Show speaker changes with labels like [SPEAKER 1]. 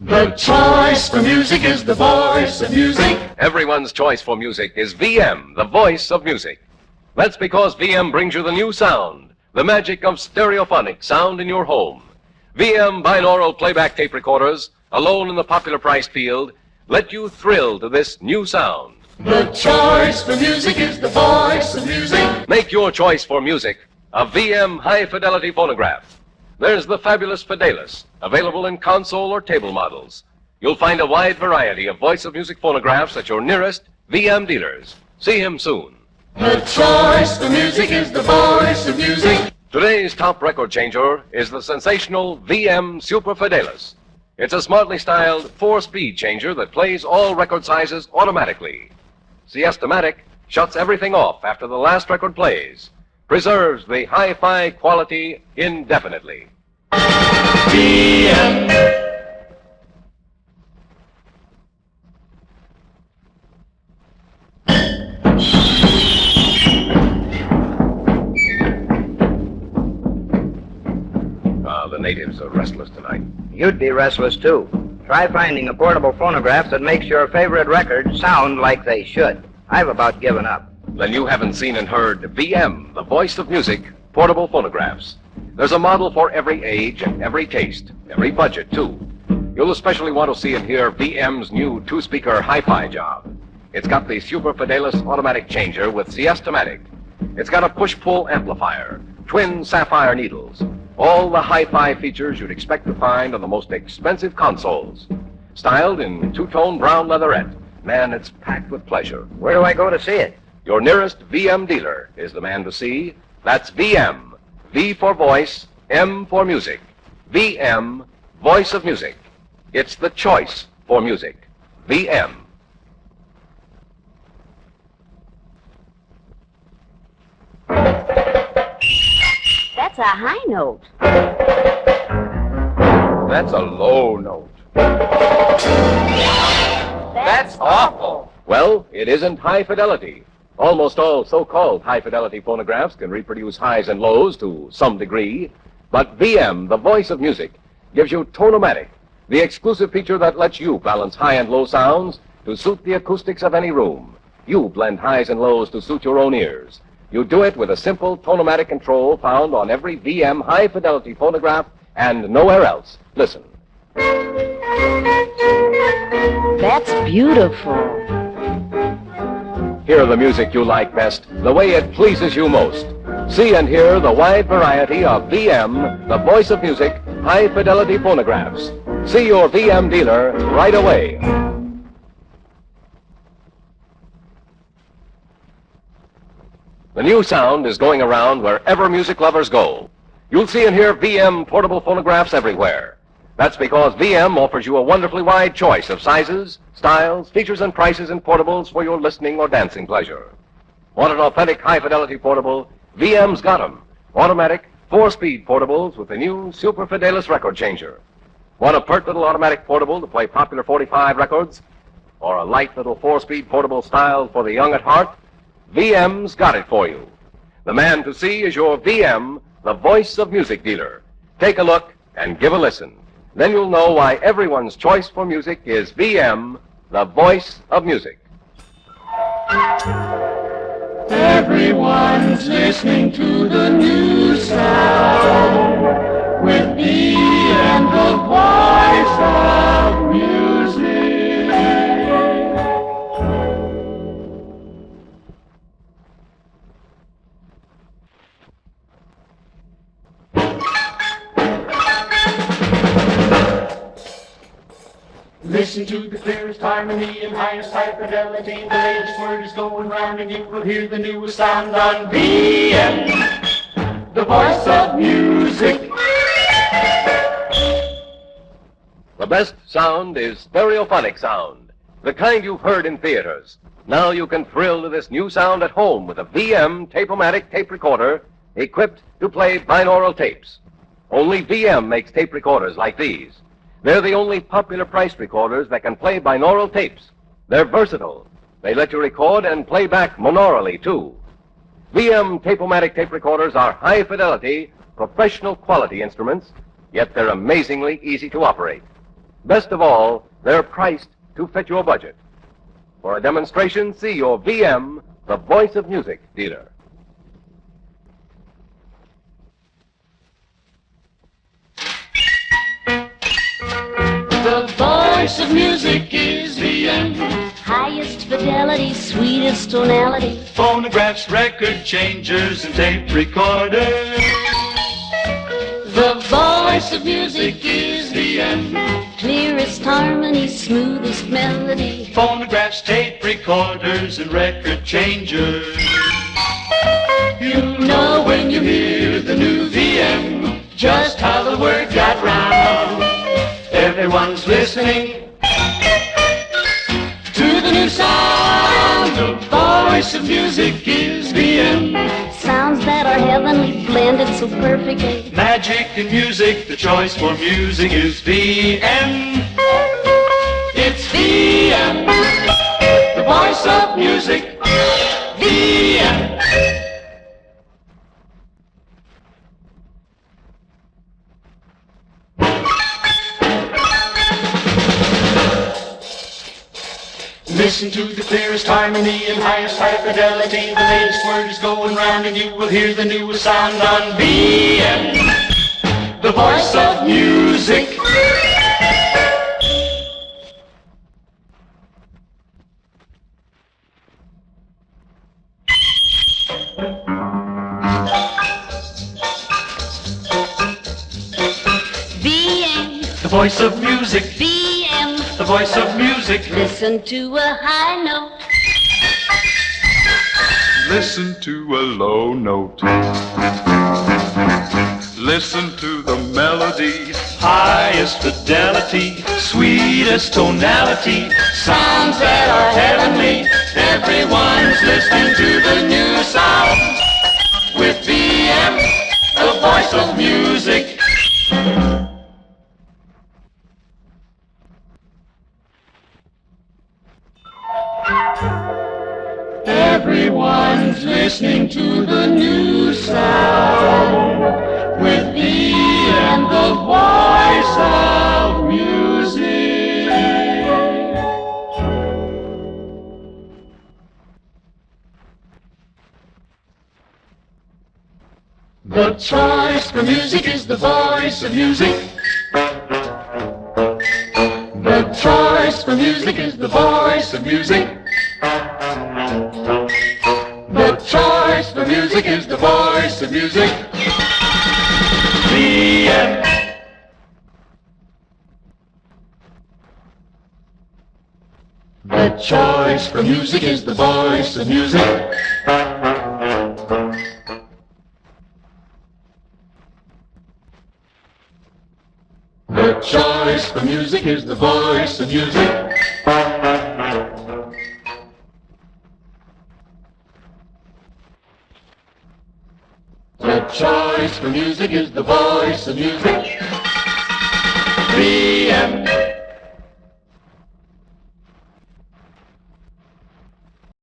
[SPEAKER 1] The choice for music is the voice of music.
[SPEAKER 2] Everyone's choice for music is VM, the voice of music. That's because VM brings you the new sound, the magic of stereophonic sound in your home. VM binaural playback tape recorders, alone in the popular priced field, let you thrill to this new sound.
[SPEAKER 1] The choice for music is the voice of music.
[SPEAKER 2] Make your choice for music a VM high-fidelity phonograph. There's the fabulous Fidelis, available in console or table models. You'll find a wide variety of voice of music phonographs at your nearest VM dealers. See him soon.
[SPEAKER 1] The choice for music is the voice of music.
[SPEAKER 2] Today's top record changer is the sensational VM Super Fidelis. It's a smartly styled 4-speed changer that plays all record sizes automatically. Siesta-matic shuts everything off after the last record plays, preserves the HiFi quality indefinitely.
[SPEAKER 1] VM.
[SPEAKER 2] The natives are restless tonight.
[SPEAKER 3] You'd be restless, too. Try finding a portable phonograph that makes your favorite records sound like they should. I've about given up.
[SPEAKER 2] Then you haven't seen and heard VM, the voice of music, portable phonographs. There's a model for every age and every taste, every budget, too. You'll especially want to see and hear VM's new 2-speaker HiFi job. It's got the Super Fidelis automatic changer with Siesta-matic. It's got a push-pull amplifier, twin sapphire needles, all the HiFi features you'd expect to find on the most expensive consoles. Styled in two-tone brown leatherette, man, it's packed with pleasure.
[SPEAKER 3] Where do I go to see it?
[SPEAKER 2] Your nearest VM dealer is the man to see. That's VM. V for voice, M for music. VM, voice of music. It's the choice for music. VM.
[SPEAKER 4] That's a high note.
[SPEAKER 2] That's a low note.
[SPEAKER 4] That's
[SPEAKER 2] awful. Well, it isn't high fidelity. Almost all so-called high-fidelity phonographs can reproduce highs and lows to some degree, but VM, the voice of music, gives you Tonomatic, the exclusive feature that lets you balance high and low sounds to suit the acoustics of any room. You blend highs and lows to suit your own ears. You do it with a simple Tonomatic control found on every VM high-fidelity phonograph and nowhere else. Listen.
[SPEAKER 4] That's beautiful.
[SPEAKER 2] Hear the music you like best, the way it pleases you most. See and hear the wide variety of VM, the voice of music, high-fidelity phonographs. See your VM dealer right away. The new sound is going around wherever music lovers go. You'll see and hear VM portable phonographs everywhere. That's because VM offers you a wonderfully wide choice of sizes, styles, features, and prices in portables for your listening or dancing pleasure. Want an authentic high-fidelity portable? VM's got 'em. Automatic, 4-speed portables with the new Super Fidelis record changer. Want a pert little automatic portable to play popular 45 records? Or a light little 4-speed portable styled for the young at heart? VM's got it for you. The man to see is your VM, the voice of music dealer. Take a look and give a listen. Then you'll know why everyone's choice for music is VM, the voice of music.
[SPEAKER 1] Everyone's listening to the new sound with VM, the voice of music. Listen to the clearest harmony and highest high fidelity. The latest word is going round and you will hear the newest sound on VM, the voice of music.
[SPEAKER 2] The best sound is stereophonic sound, the kind you've heard in theaters. Now you can thrill to this new sound at home with a VM Tape-O-Matic tape recorder equipped to play binaural tapes. Only VM makes tape recorders like these. They're the only popular priced recorders that can play binaural tapes. They're versatile. They let you record and play back monorally, too. VM Tape-O-Matic tape recorders are high-fidelity, professional quality instruments, yet they're amazingly easy to operate. Best of all, they're priced to fit your budget. For a demonstration, see your VM, the Voice of Music dealer.
[SPEAKER 1] The voice of music is VM.
[SPEAKER 4] Highest fidelity, sweetest tonality.
[SPEAKER 1] Phonographs, record changers, and tape recorders. The voice of music is VM.
[SPEAKER 4] Clearest harmony, smoothest melody.
[SPEAKER 1] Phonographs, tape recorders, and record changers. You'll know when you hear the new VM just how the word got round. Everyone's listening to the new sound. The voice of music is VM.
[SPEAKER 4] Sounds that are heavenly, blended so perfectly.
[SPEAKER 1] Magic and music, the choice for music is VM. It's VM, the voice of music, VM. Listen to the clearest harmony and highest high fidelity. The latest word is going round and you will hear the newest sound on VM, the voice of music.
[SPEAKER 4] VM,
[SPEAKER 1] The voice of music,
[SPEAKER 4] VM.
[SPEAKER 1] the voice of music.
[SPEAKER 4] Listen to a high note.
[SPEAKER 5] Listen to a low note. Listen to the melody.
[SPEAKER 1] Highest fidelity, sweetest tonality, sounds that are heavenly. Everyone's listening to the new sound with VM, the voice of music. Everyone's listening to the new sound with VM, the voice of music. The choice for music is the voice of music. The choice for music is the voice of music. The choice for music is the voice of music. VM. The choice for music is the voice of music. The choice for music is the voice of music. The choice for music is the voice of music. VM.